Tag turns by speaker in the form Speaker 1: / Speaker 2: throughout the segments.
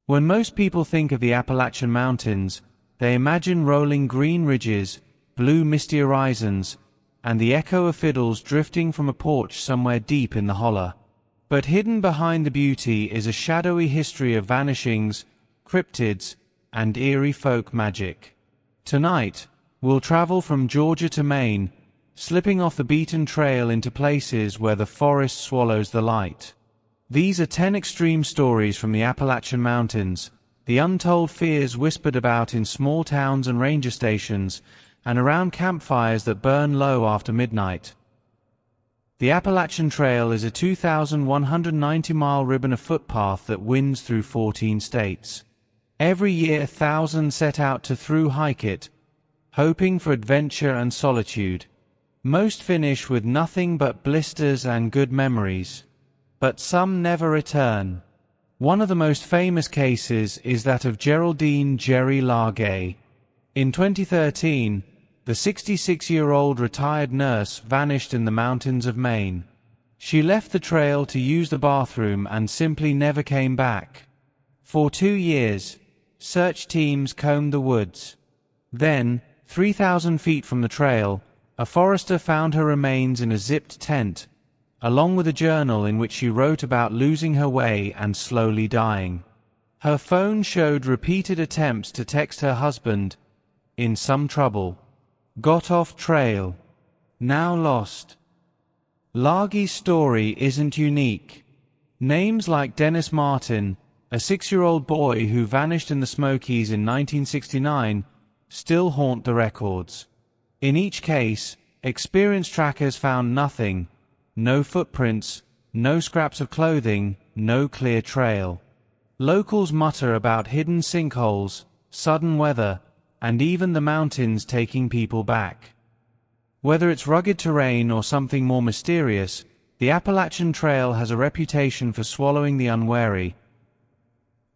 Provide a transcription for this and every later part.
Speaker 1: When most people think of the Appalachian Mountains, they imagine rolling green ridges, blue misty horizons, and the echo of fiddles drifting from a porch somewhere deep in the holler. But hidden behind the beauty is a shadowy history of vanishings, cryptids, and eerie folk magic. Tonight, we'll travel from Georgia to Maine, slipping off the beaten trail into places where the forest swallows the light. These are 10 extreme stories from the Appalachian Mountains, the untold fears whispered about in small towns and ranger stations, and around campfires that burn low after midnight. The Appalachian Trail is a 2,190-mile ribbon of footpath that winds through 14 states. Every year thousands set out to thru-hike it, hoping for adventure and solitude. Most finish with nothing but blisters and good memories. But some never return. One of the most famous cases is that of Geraldine "Jerry" Largay. In 2013, the 66-year-old retired nurse vanished in the mountains of Maine. She left the trail to use the bathroom and simply never came back. For 2 years, search teams combed the woods. Then, 3,000 feet from the trail, a forester found her remains in a zipped tent, along with a journal in which she wrote about losing her way and slowly dying. Her phone showed repeated attempts to text her husband, in some trouble. Got off trail. Now lost. Largay's story isn't unique. Names like Dennis Martin, a 6-year-old boy who vanished in the Smokies in 1969, still haunt the records. In each case, experienced trackers found nothing. No footprints, no scraps of clothing, no clear trail. Locals mutter about hidden sinkholes, sudden weather, and even the mountains taking people back. Whether it's rugged terrain or something more mysterious, the Appalachian Trail has a reputation for swallowing the unwary.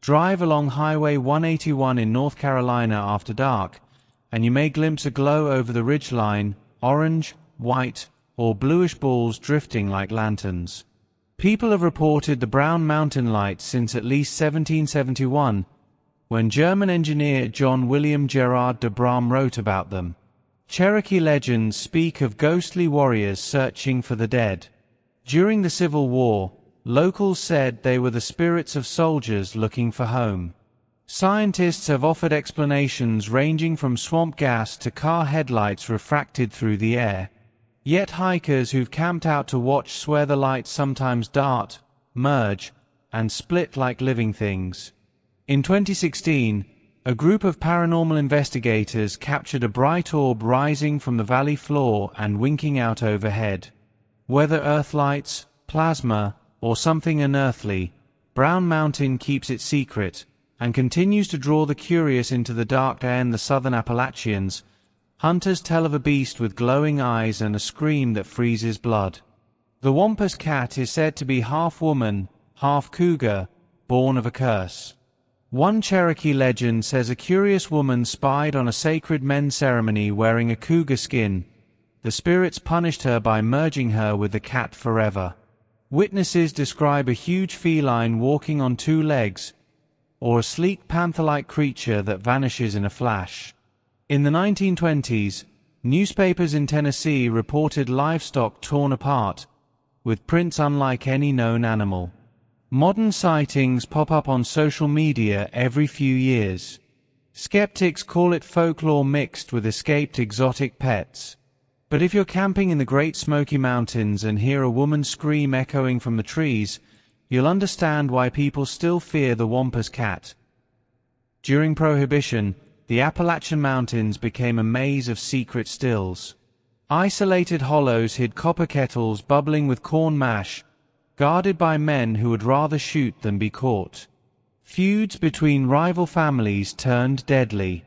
Speaker 1: Drive along Highway 181 in North Carolina after dark, and you may glimpse a glow over the ridgeline, orange, white, or bluish balls drifting like lanterns. People have reported the brown mountain lights since at least 1771, when German engineer John William Gerard de Bram wrote about them. Cherokee legends speak of ghostly warriors searching for the dead. During the Civil War, locals said they were the spirits of soldiers looking for home. Scientists have offered explanations ranging from swamp gas to car headlights refracted through the air. Yet hikers who've camped out to watch swear the lights sometimes dart, merge, and split like living things. In 2016, a group of paranormal investigators captured a bright orb rising from the valley floor and winking out overhead. Whether earthlights, plasma, or something unearthly, Brown Mountain keeps it secret and continues to draw the curious into the dark air in the southern Appalachians. Hunters tell of a beast with glowing eyes and a scream that freezes blood. The Wampus Cat is said to be half woman, half cougar, born of a curse. One Cherokee legend says a curious woman spied on a sacred men's ceremony wearing a cougar skin. The spirits punished her by merging her with the cat forever. Witnesses describe a huge feline walking on 2 legs, or a sleek panther-like creature that vanishes in a flash. In the 1920s, newspapers in Tennessee reported livestock torn apart, with prints unlike any known animal. Modern sightings pop up on social media every few years. Skeptics call it folklore mixed with escaped exotic pets. But if you're camping in the Great Smoky Mountains and hear a woman scream echoing from the trees, you'll understand why people still fear the Wampus Cat. During Prohibition, the Appalachian Mountains became a maze of secret stills. Isolated hollows hid copper kettles bubbling with corn mash, guarded by men who would rather shoot than be caught. Feuds between rival families turned deadly.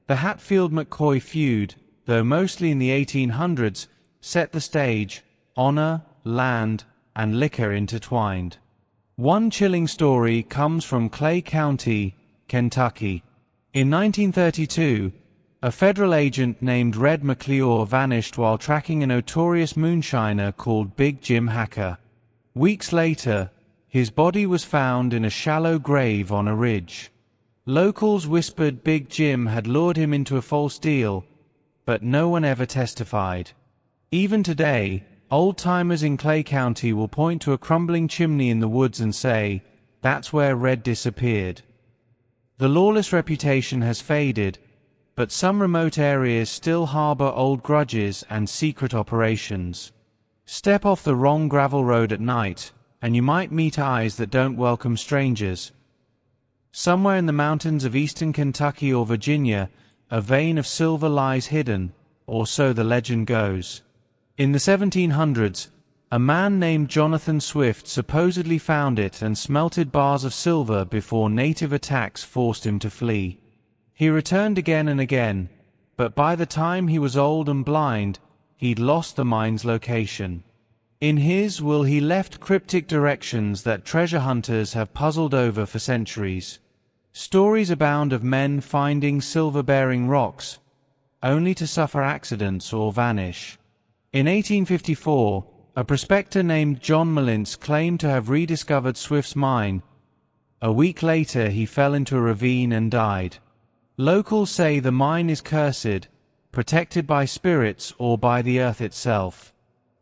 Speaker 1: The Hatfield-McCoy feud, though mostly in the 1800s, set the stage, honor, land, and liquor intertwined. One chilling story comes from Clay County, Kentucky. In 1932, a federal agent named Red McClure vanished while tracking a notorious moonshiner called Big Jim Hacker. Weeks later, His body was found in a shallow grave on a ridge. Locals whispered Big Jim had lured him into a false deal, but no one ever testified. Even today, old-timers in Clay County will point to a crumbling chimney in the woods and say, "That's where Red disappeared." The lawless reputation has faded, but some remote areas still harbor old grudges and secret operations. Step off the wrong gravel road at night, and you might meet eyes that don't welcome strangers. Somewhere in the mountains of eastern Kentucky or Virginia, a vein of silver lies hidden, or so the legend goes. In the 1700s, a man named Jonathan Swift supposedly found it and smelted bars of silver before native attacks forced him to flee. He returned again and again, but by the time he was old and blind, he'd lost the mine's location. In his will he left cryptic directions that treasure hunters have puzzled over for centuries. Stories abound of men finding silver-bearing rocks, only to suffer accidents or vanish. In 1854, a prospector named John Mullins claimed to have rediscovered Swift's mine. A week later, he fell into a ravine and died. Locals say the mine is cursed, protected by spirits or by the earth itself.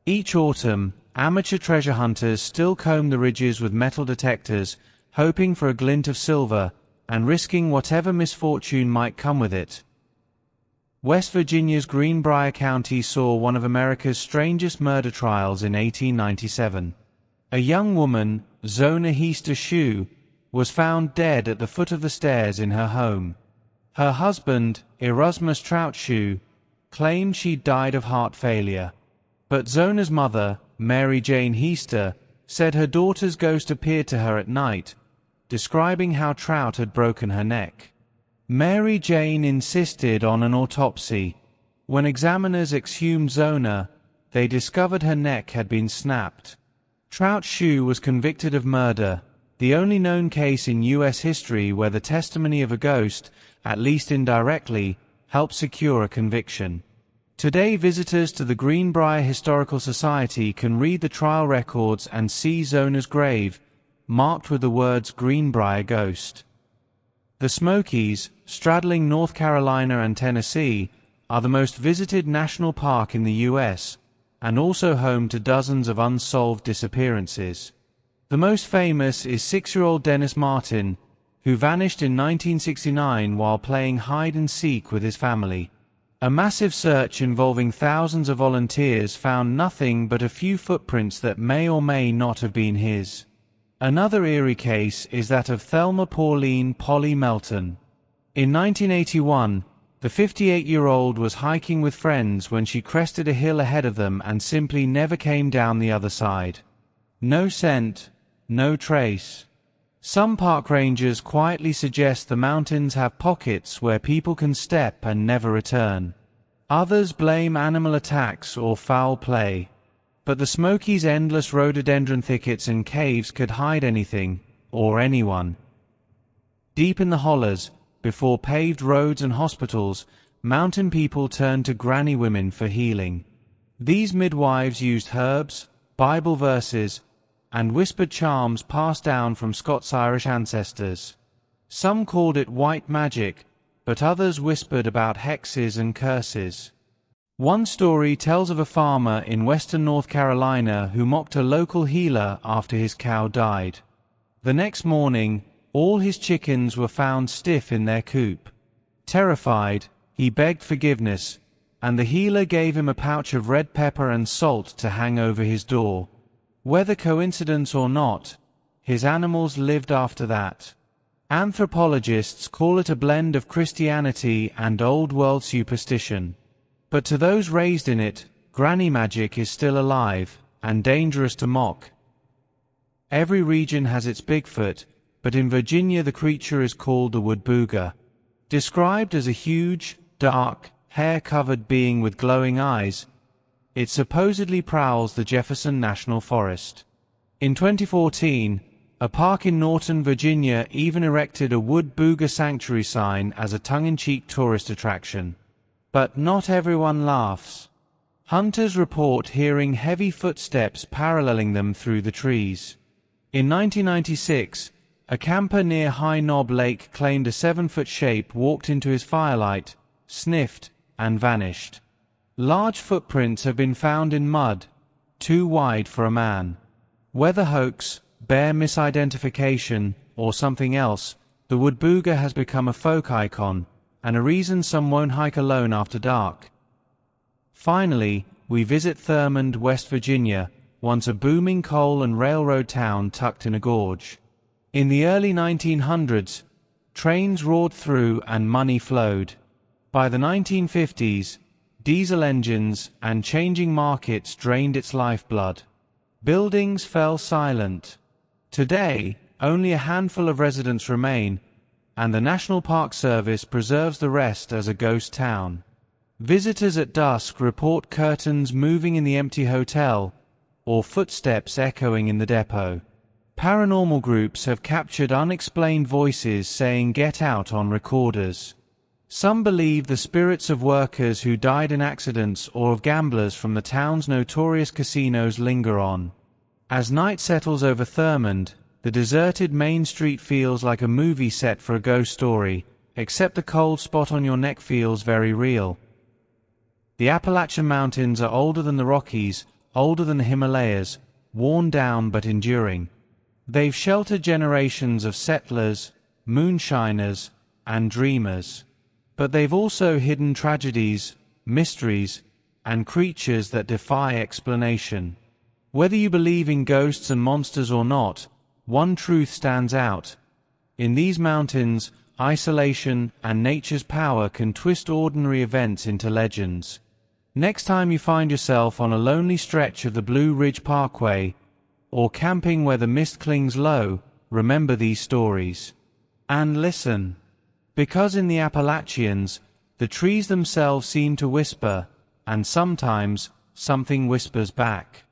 Speaker 1: Each autumn, amateur treasure hunters still comb the ridges with metal detectors, hoping for a glint of silver, and risking whatever misfortune might come with it. West Virginia's Greenbrier County saw one of America's strangest murder trials in 1897. A young woman, Zona Heaster Shue, was found dead at the foot of the stairs in her home. Her husband, Erasmus Trout Shue, claimed she'd died of heart failure. But Zona's mother, Mary Jane Heaster, said her daughter's ghost appeared to her at night, describing how Trout had broken her neck. Mary Jane insisted on an autopsy. When examiners exhumed Zona, they discovered her neck had been snapped. Trout Shue was convicted of murder, the only known case in U.S. history where the testimony of a ghost, at least indirectly, helped secure a conviction. Today, visitors to the Greenbrier Historical Society can read the trial records and see Zona's grave, marked with the words Greenbrier Ghost. The Smokies, straddling North Carolina and Tennessee, are the most visited national park in the U.S., and also home to dozens of unsolved disappearances. The most famous is 6-year-old Dennis Martin, who vanished in 1969 while playing hide-and-seek with his family. A massive search involving thousands of volunteers found nothing but a few footprints that may or may not have been his. Another eerie case is that of Thelma Pauline Polly Melton. In 1981, the 58-year-old was hiking with friends when she crested a hill ahead of them and simply never came down the other side. No scent, no trace. Some park rangers quietly suggest the mountains have pockets where people can step and never return. Others blame animal attacks or foul play. But the Smokies' endless rhododendron thickets and caves could hide anything, or anyone. Deep in the hollers, before paved roads and hospitals, mountain people turned to granny women for healing. These midwives used herbs, Bible verses, and whispered charms passed down from Scots-Irish ancestors. Some called it white magic, but others whispered about hexes and curses. One story tells of a farmer in western North Carolina who mocked a local healer after his cow died. The next morning, all his chickens were found stiff in their coop. Terrified, he begged forgiveness, and the healer gave him a pouch of red pepper and salt to hang over his door. Whether coincidence or not, his animals lived after that. Anthropologists call it a blend of Christianity and old-world superstition. But to those raised in it, granny magic is still alive, and dangerous to mock. Every region has its Bigfoot, but in Virginia the creature is called the wood booger. Described as a huge, dark, hair-covered being with glowing eyes, it supposedly prowls the Jefferson National Forest. In 2014, a park in Norton, Virginia even erected a wood booger sanctuary sign as a tongue-in-cheek tourist attraction. But not everyone laughs. Hunters report hearing heavy footsteps paralleling them through the trees. In 1996, a camper near High Knob Lake claimed a 7-foot shape walked into his firelight, sniffed, and vanished. Large footprints have been found in mud, too wide for a man. Whether hoax, bare misidentification, or something else, the wood booger has become a folk icon, and a reason some won't hike alone after dark. Finally, we visit Thurmond, West Virginia, once a booming coal and railroad town tucked in a gorge. In the early 1900s, trains roared through and money flowed. By the 1950s, diesel engines and changing markets drained its lifeblood. Buildings fell silent. Today, only a handful of residents remain, and the National Park Service preserves the rest as a ghost town. Visitors at dusk report curtains moving in the empty hotel, or footsteps echoing in the depot. Paranormal groups have captured unexplained voices saying "get out" on recorders. Some believe the spirits of workers who died in accidents or of gamblers from the town's notorious casinos linger on. As night settles over Thurmond, the deserted Main Street feels like a movie set for a ghost story, except the cold spot on your neck feels very real. The Appalachian Mountains are older than the Rockies, older than the Himalayas, worn down but enduring. They've sheltered generations of settlers, moonshiners, and dreamers. But they've also hidden tragedies, mysteries, and creatures that defy explanation. Whether you believe in ghosts and monsters or not, one truth stands out. In these mountains, isolation and nature's power can twist ordinary events into legends. Next time you find yourself on a lonely stretch of the Blue Ridge Parkway, or camping where the mist clings low, remember these stories. And listen. Because in the Appalachians, the trees themselves seem to whisper, and sometimes something whispers back.